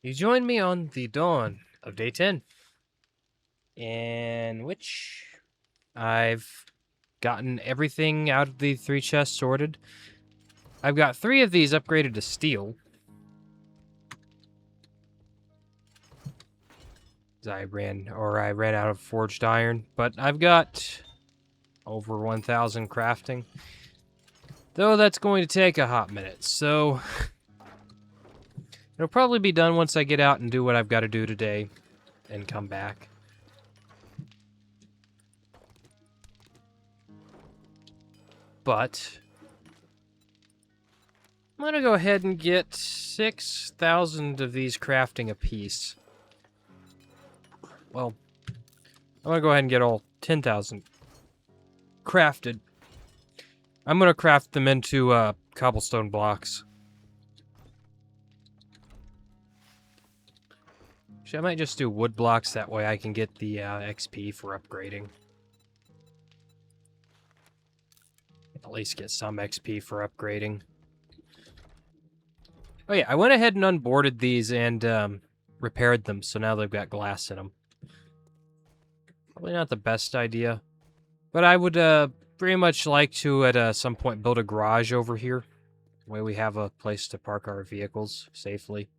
You joined me on the dawn of day 10, in which I've gotten everything out of the 3 chests sorted. I've got 3 of these upgraded to steel. I ran out of forged iron, but I've got over 1,000 crafting. Though that's going to take a hot minute, so it'll probably be done once I get out and do what I've got to do today and come back. But I'm going to go ahead and get 6,000 of these crafting apiece. Well, I'm going to go ahead and get all 10,000 crafted. I'm going to craft them into cobblestone blocks. Actually, I might just do wood blocks, that way I can get the XP for upgrading. At least get some XP for upgrading. Oh yeah, I went ahead and unboarded these and repaired them, so now they've got glass in them. Probably not the best idea, but I would very much like to at some point build a garage over here. That way we have a place to park our vehicles safely.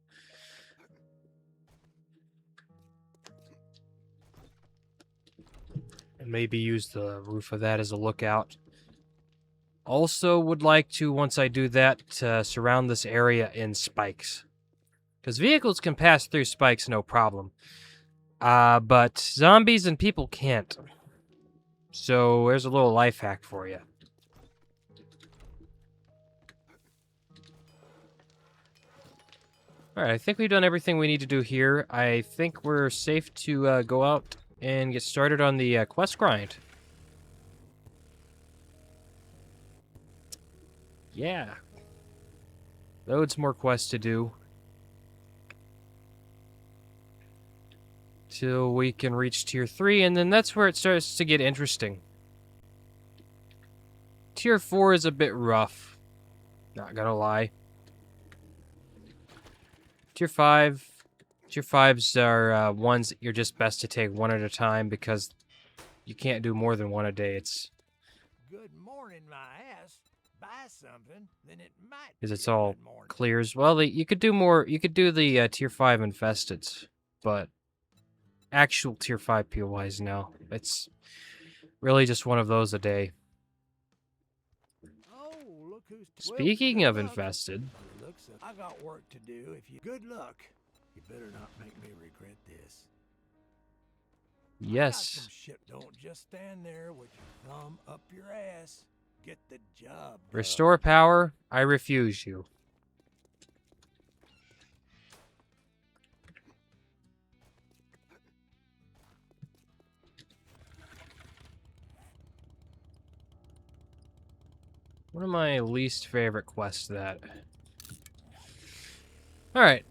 And maybe use the roof of that as a lookout. Also would like to, once I do that, surround this area in spikes. Because vehicles can pass through spikes no problem. But zombies and people can't. So there's a little life hack for you. Alright, I think we've done everything we need to do here. I think we're safe to go out and get started on the quest grind. Yeah. Loads more quests to do. Till we can reach tier 3, and then that's where it starts to get interesting. Tier 4 is a bit rough. Not gonna lie. Tier 5... Tier 5s are ones that you're just best to take one at a time because you can't do more than one a day. It's... Good morning, my ass. Buy something, then it might Because be it's a all good morning. clears. Well, you could do more. You could do the tier 5 infesteds, but actual tier 5 POIs, no. It's really just one of those a day. Oh, look who's Speaking well, of good luck. infested, I got work to do. If you good luck, you better not make me regret this. I got yes. some shit. Don't just stand there with your thumb up your ass. Get the job done. Restore power. I refuse you. One of my least favorite quests, that. Alright.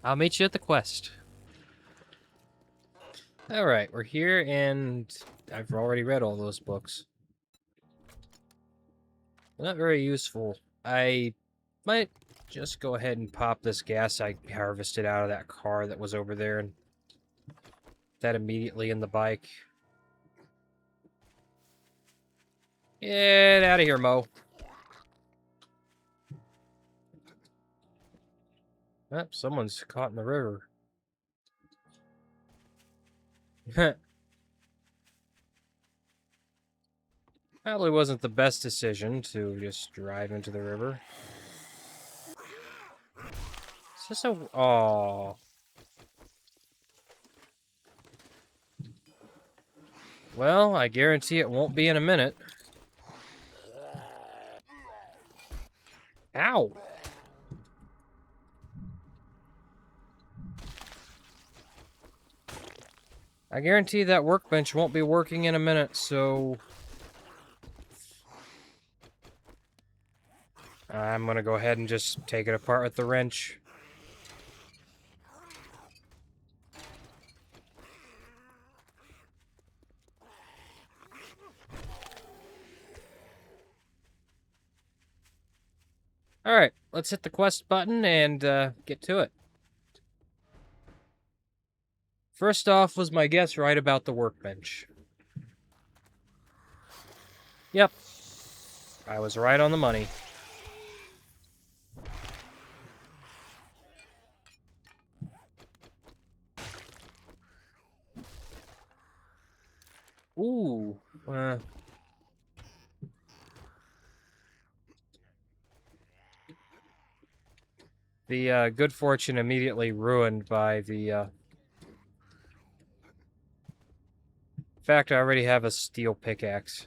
I'll meet you at the quest. Alright, we're here, and I've already read all those books. Not very useful. I might just go ahead and pop this gas I harvested out of that car that was over there and that immediately in the bike. Get out of here, Mo. Oh, someone's caught in the river. Probably wasn't the best decision to just drive into the river. Is this a... Aww. Well, I guarantee it won't be in a minute. Ow! I guarantee that workbench won't be working in a minute, so... I'm gonna go ahead and just take it apart with the wrench. Alright, let's hit the quest button and get to it. First off, was my guess right about the workbench? Yep, I was right on the money. Ooh, the good fortune immediately ruined by the fact I already have a steel pickaxe.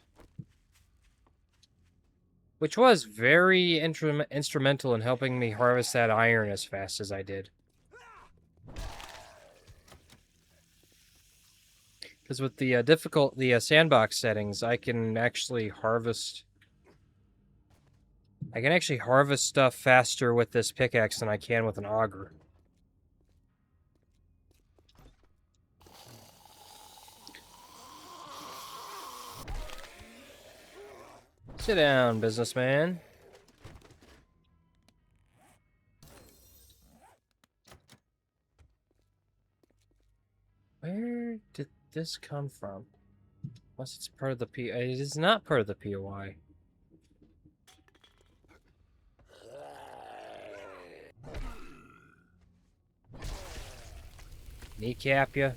Which was very instrumental in helping me harvest that iron as fast as I did. Because with the sandbox settings, I can actually harvest stuff faster with this pickaxe than I can with an auger. Sit down, businessman. Where did this come from? Unless it's part of the P... It is not part of the POI. Kneecap ya?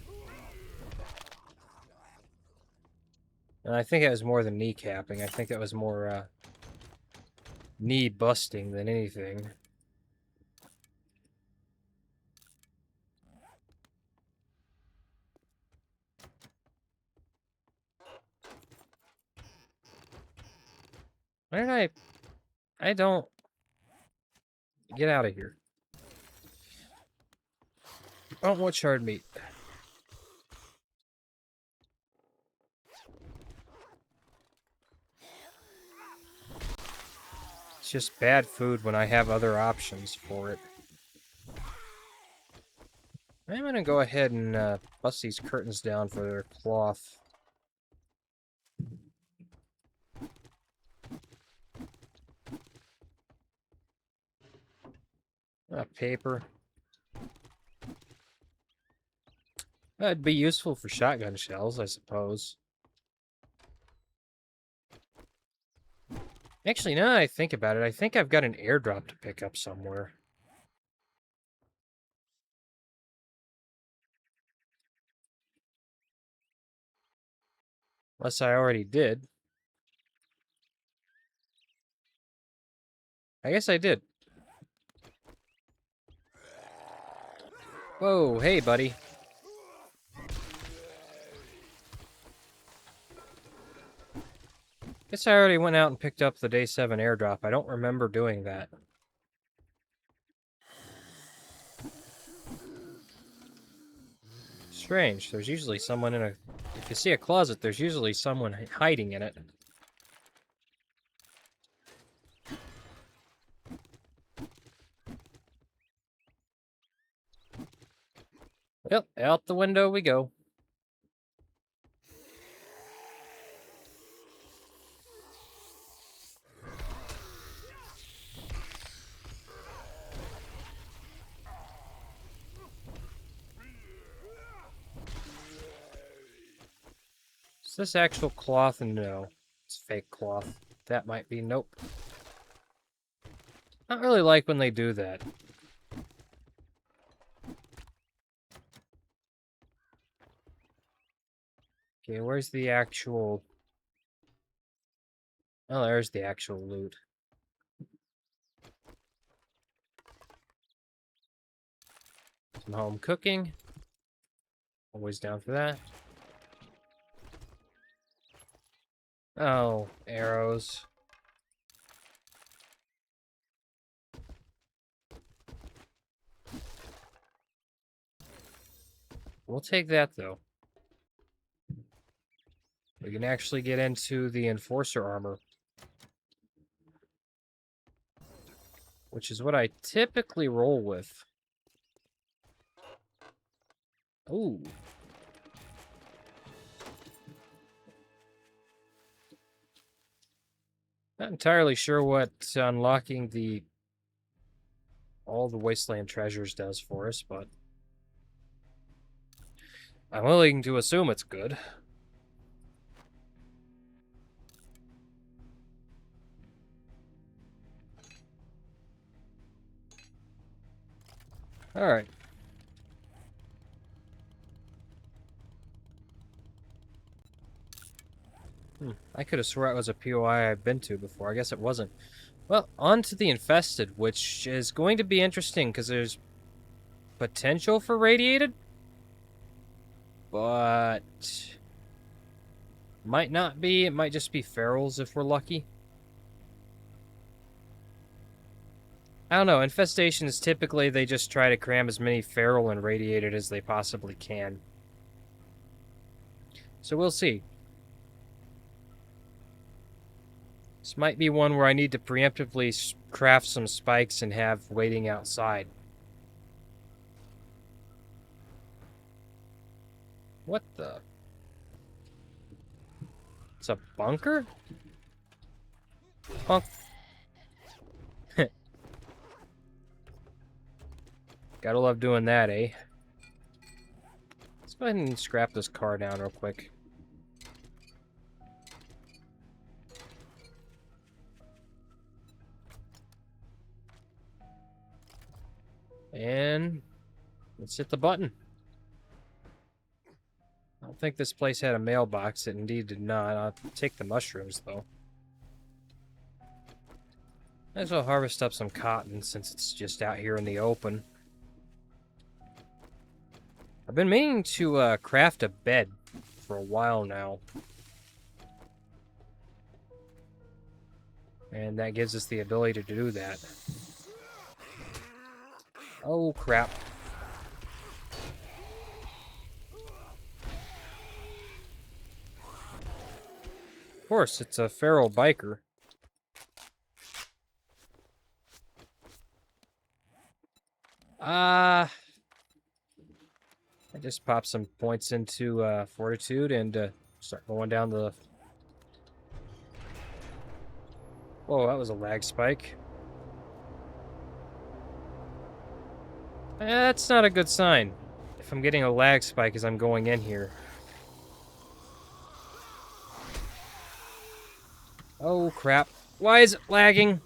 And I think it was more than kneecapping. I think it was more, knee busting than anything. Why did I don't... Get out of here. I don't want shard meat. It's just bad food when I have other options for it. I'm gonna go ahead and bust these curtains down for their cloth. Paper. That'd be useful for shotgun shells, I suppose. Actually, now that I think about it, I think I've got an airdrop to pick up somewhere. Unless I already did. I guess I did. Whoa, hey, buddy. Guess I already went out and picked up the day 7 airdrop. I don't remember doing that. Strange. There's usually someone in a... If you see a closet, there's usually someone hiding in it. Yep, out the window we go. Is this actual cloth? No. It's fake cloth. That might be. Nope. Not really like when they do that. Okay, where's the actual... Oh, there's the actual loot. Some home cooking. Always down for that. Oh, arrows. We'll take that, though. We can actually get into the Enforcer armor. Which is what I typically roll with. Ooh. Not entirely sure what unlocking all the Wasteland treasures does for us, but... I'm willing to assume it's good. Alright. I could have swore it was a POI I've been to before. I guess it wasn't. Well, on to the Infested, which is going to be interesting because there's potential for radiated, but might not be. It might just be ferals if we're lucky. I don't know. Infestations, typically they just try to cram as many feral and radiated as they possibly can. So we'll see. This might be one where I need to preemptively craft some spikes and have waiting outside. What the? It's a bunker? Bunk. Gotta love doing that, eh? Let's go ahead and scrap this car down real quick. And let's hit the button. I don't think this place had a mailbox. It indeed did not. I'll take the mushrooms, though. Might as well harvest up some cotton since it's just out here in the open. I've been meaning to craft a bed for a while now. And that gives us the ability to do that. Oh, crap. Of course, it's a feral biker. I just popped some points into Fortitude and start going down the... Whoa, that was a lag spike. That's not a good sign. If I'm getting a lag spike as I'm going in here. Oh, crap. Why is it lagging?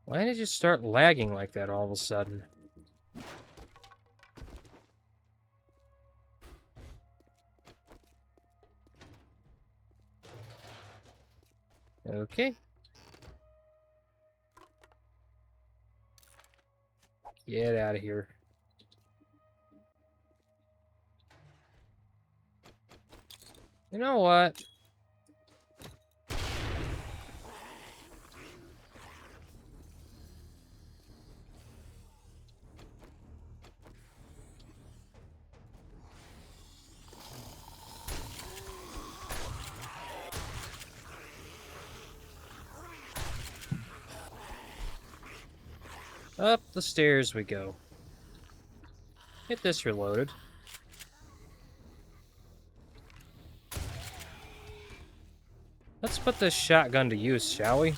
Why did it just start lagging like that all of a sudden? Okay. Get out of here. You know what? Up the stairs we go. Get this reloaded. Let's put this shotgun to use, shall we?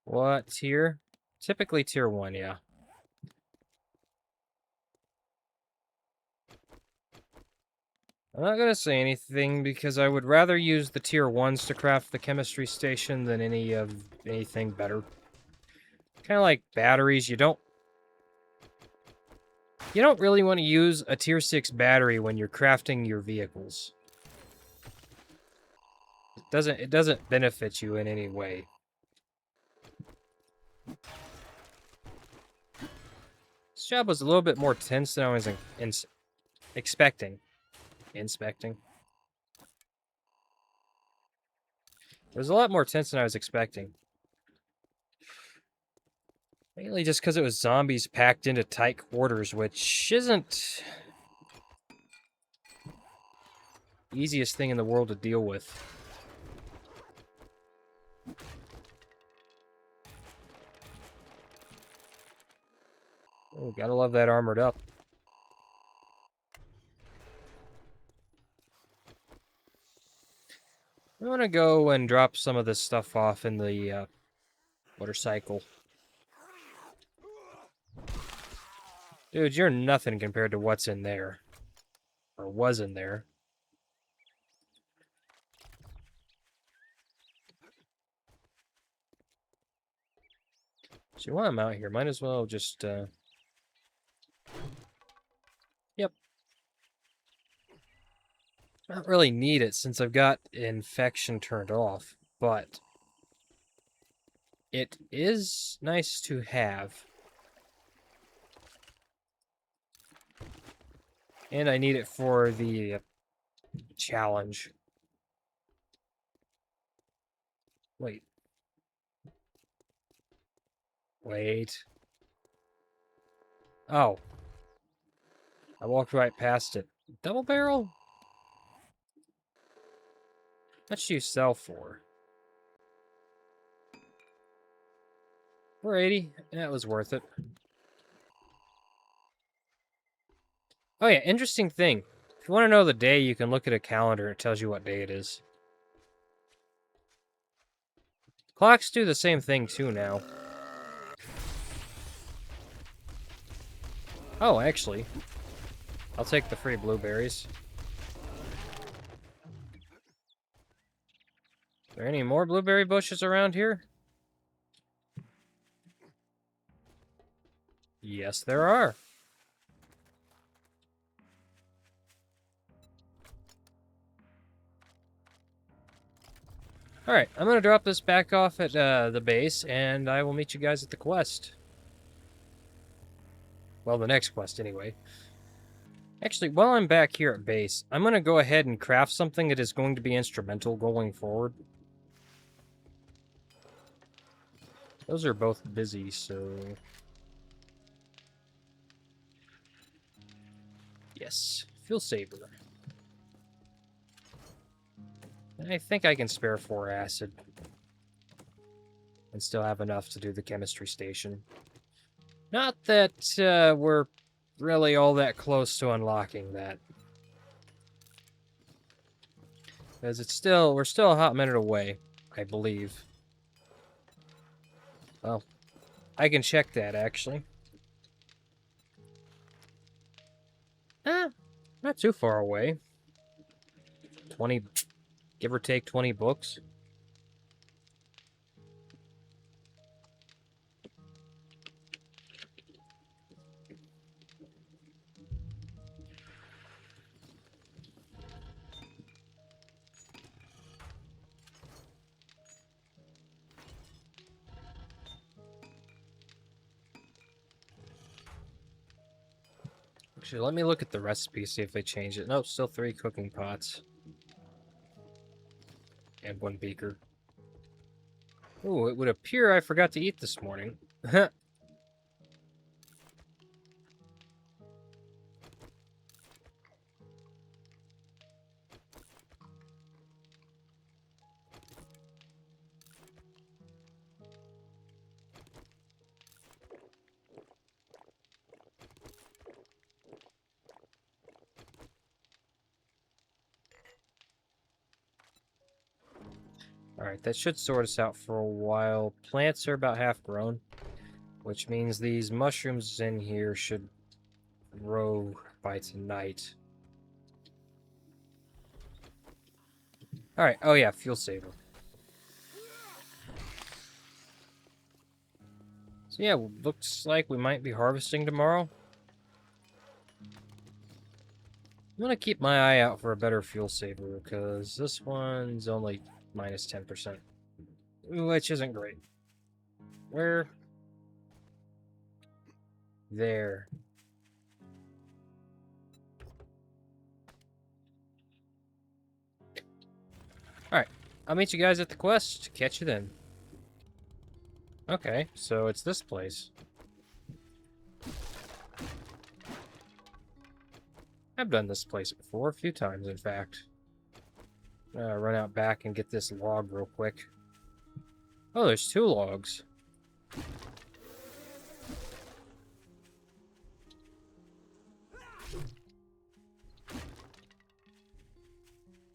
What tier? Typically tier 1, yeah. I'm not gonna say anything because I would rather use the tier 1s to craft the chemistry station than anything better. Kind of like batteries, you don't really want to use a tier 6 battery when you're crafting your vehicles. It doesn't benefit you in any way. This job was a little bit more tense than I was expecting. Inspecting. It was a lot more tense than I was expecting. Mainly just because it was zombies packed into tight quarters, which isn't the easiest thing in the world to deal with. Oh, gotta love that armored up. I want to go and drop some of this stuff off in the motorcycle. Dude, you're nothing compared to what's in there. Or was in there. So while I'm out here, might as well just, Yep. I don't really need it since I've got infection turned off, but it is nice to have. And I need it for the challenge. Wait. Wait. Oh. I walked right past it. Double barrel? How much do you sell for? 480? That was worth it. Oh yeah, interesting thing. If you want to know the day, you can look at a calendar. It tells you what day it is. Clocks do the same thing too now. Oh, actually. I'll take the free blueberries. Are there any more blueberry bushes around here? Yes, there are. Alright, I'm going to drop this back off at the base, and I will meet you guys at the quest. Well, the next quest, anyway. Actually, while I'm back here at base, I'm going to go ahead and craft something that is going to be instrumental going forward. Those are both busy, so... Yes, fuel saver. I think I can spare 4 acid. And still have enough to do the chemistry station. Not that we're really all that close to unlocking that. Because we're still a hot minute away, I believe. Well, I can check that, actually. Not too far away. 20, give or take 20 books. Actually, let me look at the recipe, see if they changed it. Nope, still 3 cooking pots. And 1 beaker. Ooh, it would appear I forgot to eat this morning. Alright, that should sort us out for a while. Plants are about half grown, which means these mushrooms in here should grow by tonight. Alright, oh yeah, fuel saver. So yeah, looks like we might be harvesting tomorrow. I'm gonna keep my eye out for a better fuel saver, because this one's only minus 10%. Which isn't great. Where? There. Alright. I'll meet you guys at the quest. Catch you then. Okay, so it's this place. I've done this place before, a few times, in fact. Run out back and get this log real quick. Oh, there's 2 logs.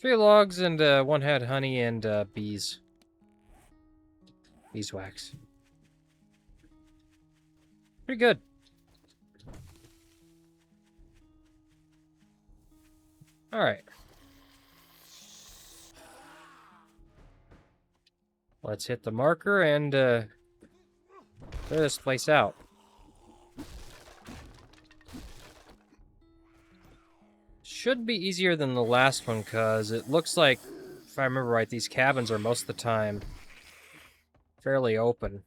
3 logs and 1 had honey and bees. Beeswax. Pretty good. Alright. Let's hit the marker and clear this place out. Should be easier than the last one, because it looks like, if I remember right, these cabins are most of the time fairly open.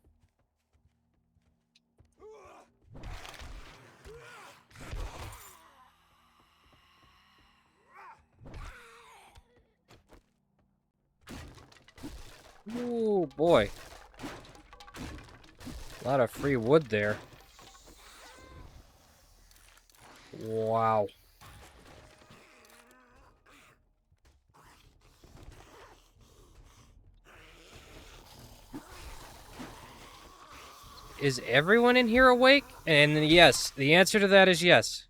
Ooh, boy. A lot of free wood there. Wow. Is everyone in here awake? And yes, the answer to that is yes.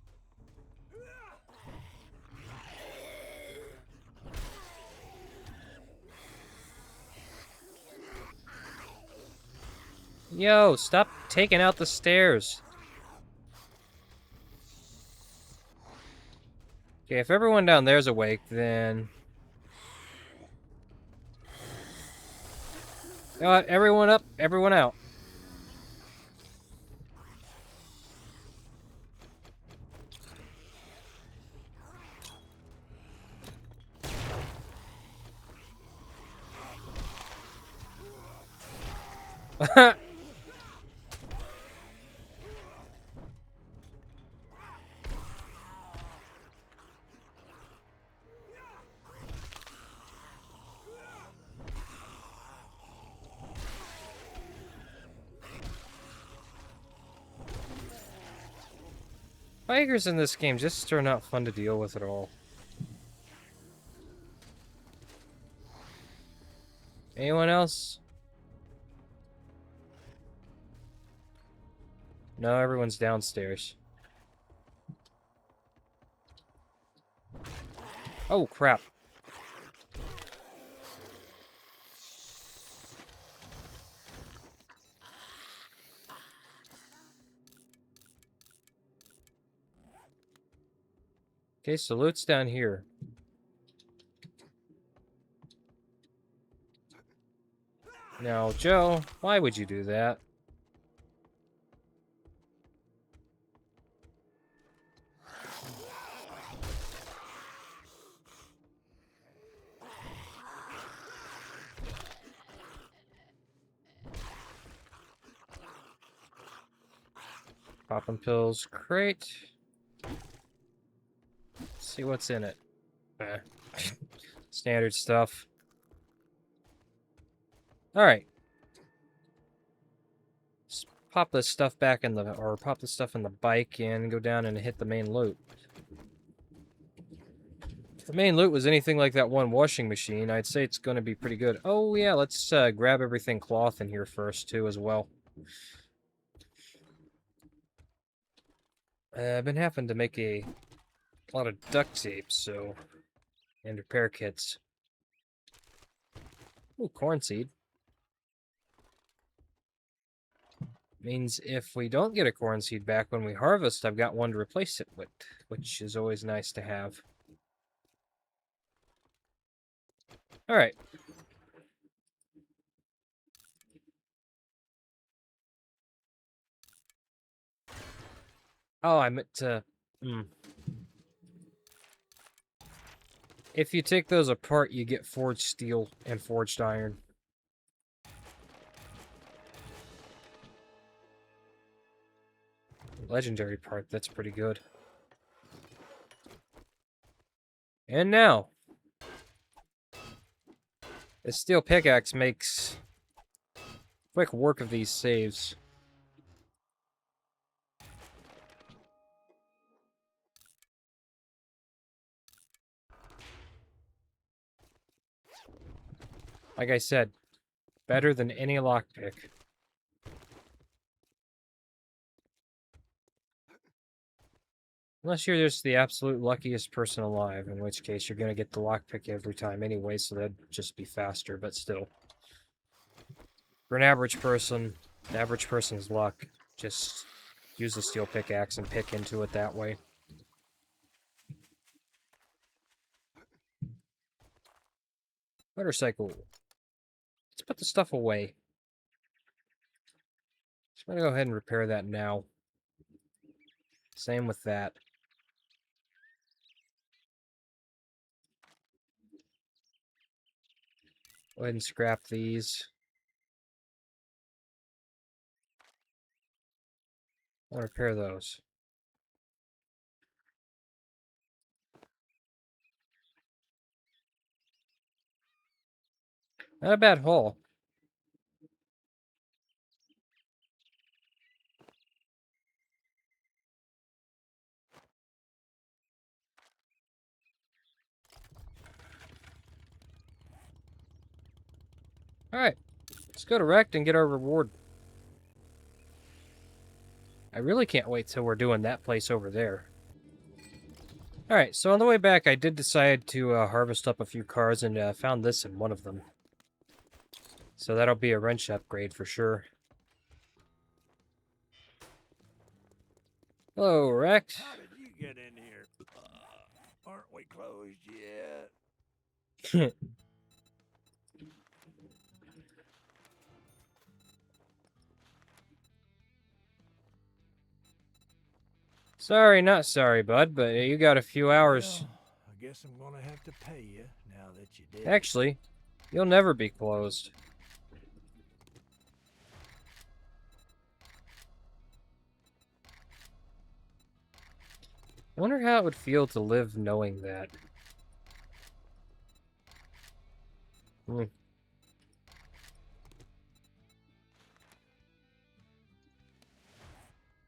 Yo, stop taking out the stairs. Okay, if everyone down there's awake, then... You know what? Everyone up, everyone out. Tigers in this game just are not fun to deal with at all. Anyone else? No, everyone's downstairs. Oh, crap. Okay, so loot's down here. Now, Joe, why would you do that? Popping pills, crate. Let's see what's in it. Standard stuff. Alright. Let's pop this stuff back in the, or pop this stuff in the bike and go down and hit the main loot. If the main loot was anything like that one washing machine, I'd say it's going to be pretty good. Oh yeah, let's grab everything cloth in here first too as well. I've been having to make a lot of duct tape, so... and repair kits. Ooh, corn seed. Means if we don't get a corn seed back when we harvest, I've got one to replace it with, which is always nice to have. Alright. Oh, I meant to... If you take those apart, you get forged steel and forged iron. Legendary part, that's pretty good. And now, The steel pickaxe makes quick work of these saves. Like I said, better than any lockpick. Unless you're just the absolute luckiest person alive, in which case you're going to get the lockpick every time anyway, so that'd just be faster, but still. For an average person, the average person's luck, just use the steel pickaxe and pick into it that way. Motorcycle. Let's put the stuff away. Just going to go ahead and repair that now. Same with that. Go ahead and scrap these. I'll repair those. Not a bad haul. Alright, let's go to Rect and get our reward. I really can't wait till we're doing that place over there. Alright, so on the way back, I did decide to harvest up a few cars and found this in one of them. So that'll be a wrench upgrade for sure. Hello, Rect. How did you get in here? Aren't we closed yet? Sorry, not sorry, bud, but you got a few hours. Well, I guess I'm gonna have to pay you now that you did. Actually, you'll never be closed. I wonder how it would feel to live knowing that.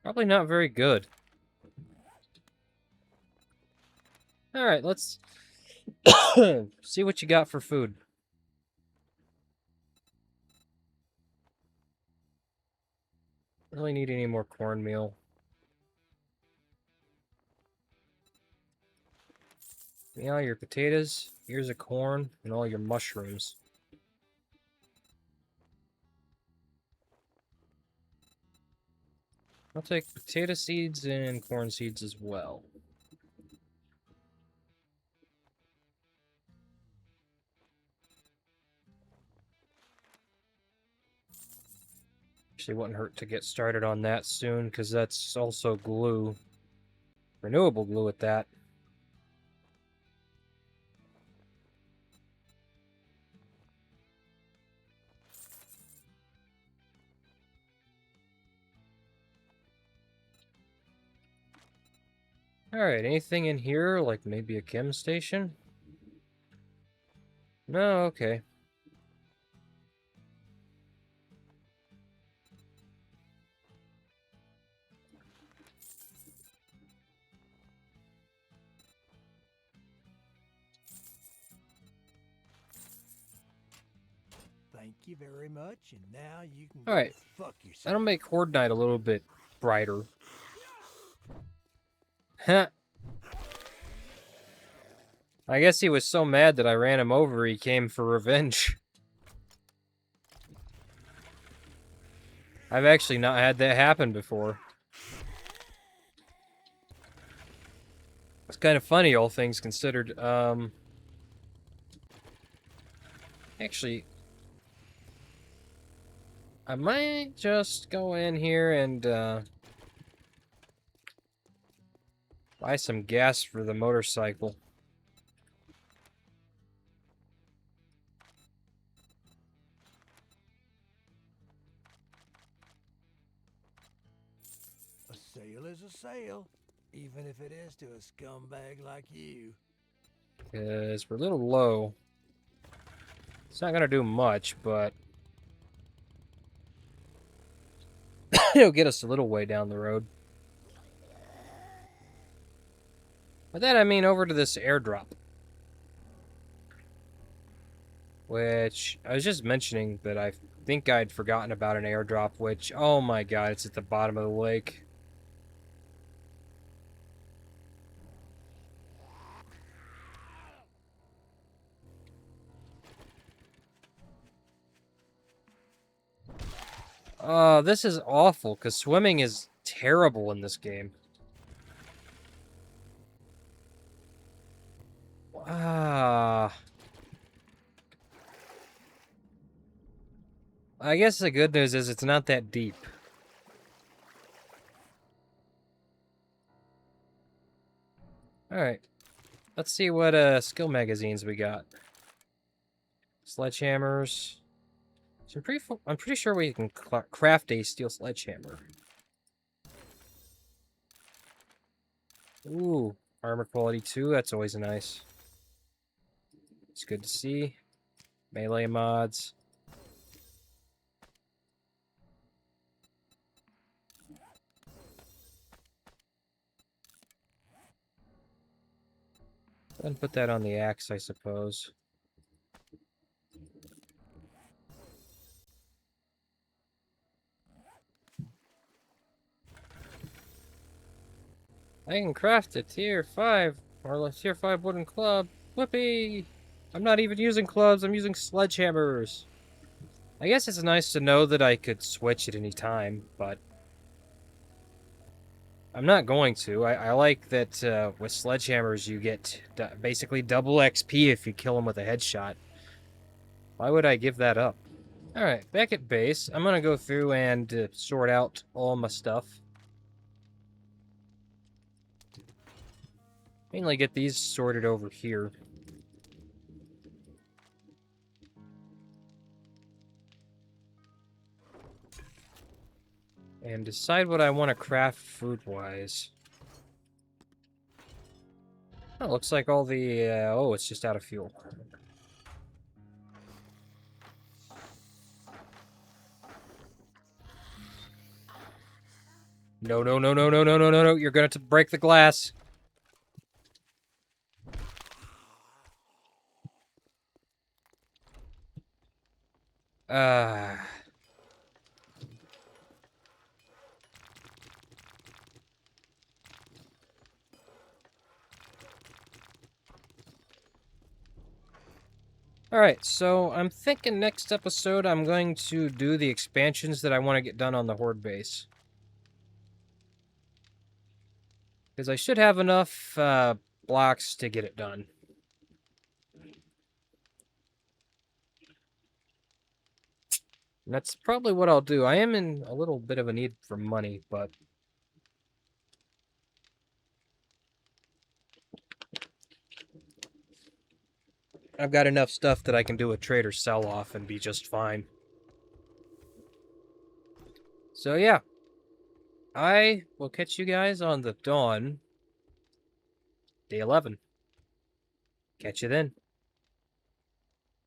Probably not very good. Alright, let's see what you got for food. Really need any more cornmeal. Yeah, your potatoes, here's a corn, and all your mushrooms. I'll take potato seeds and corn seeds as well. Actually, wouldn't hurt to get started on that soon, because that's also glue. Renewable glue at that. Alright, anything in here, like maybe a chem station? No, okay. Thank you very much, and now you can All right. go fuck yourself. That'll make Horde Night a little bit brighter. Huh. I guess he was so mad that I ran him over, he came for revenge. I've actually not had that happen before. It's kind of funny, all things considered. Actually, I might just go in here and buy some gas for the motorcycle. A sale is a sale, even if it is to a scumbag like you. Because we're a little low. It's not gonna do much, but it'll get us a little way down the road. By that I mean over to this airdrop. Which, I was just mentioning that I think I'd forgotten about an airdrop, which, oh my god, it's at the bottom of the lake. This is awful, because swimming is terrible in this game. Ah. I guess the good news is it's not that deep. Alright. Let's see what skill magazines we got. Sledgehammers. So I'm pretty sure we can craft a steel sledgehammer. Ooh, armor quality 2, that's always nice. It's good to see. Melee mods. Go ahead and put that on the axe, I suppose. I can craft a tier 5 or a tier 5 wooden club. Whoopee! I'm not even using clubs, I'm using sledgehammers. I guess it's nice to know that I could switch at any time, but I'm not going to. I like that with sledgehammers you get basically double XP if you kill them with a headshot. Why would I give that up? Alright, back at base. I'm gonna go through and sort out all my stuff. Mainly get these sorted over here. And decide what I want to craft food-wise. Oh, looks like all the... oh, it's just out of fuel. No, no, no, no, no, no, no, no, no. You're going to break the glass. Alright, so I'm thinking next episode I'm going to do the expansions that I want to get done on the Horde base. Because I should have enough blocks to get it done. And that's probably what I'll do. I am in a little bit of a need for money, but... I've got enough stuff that I can do a trade or sell off and be just fine. So yeah. I will catch you guys on the dawn. Day 11. Catch you then.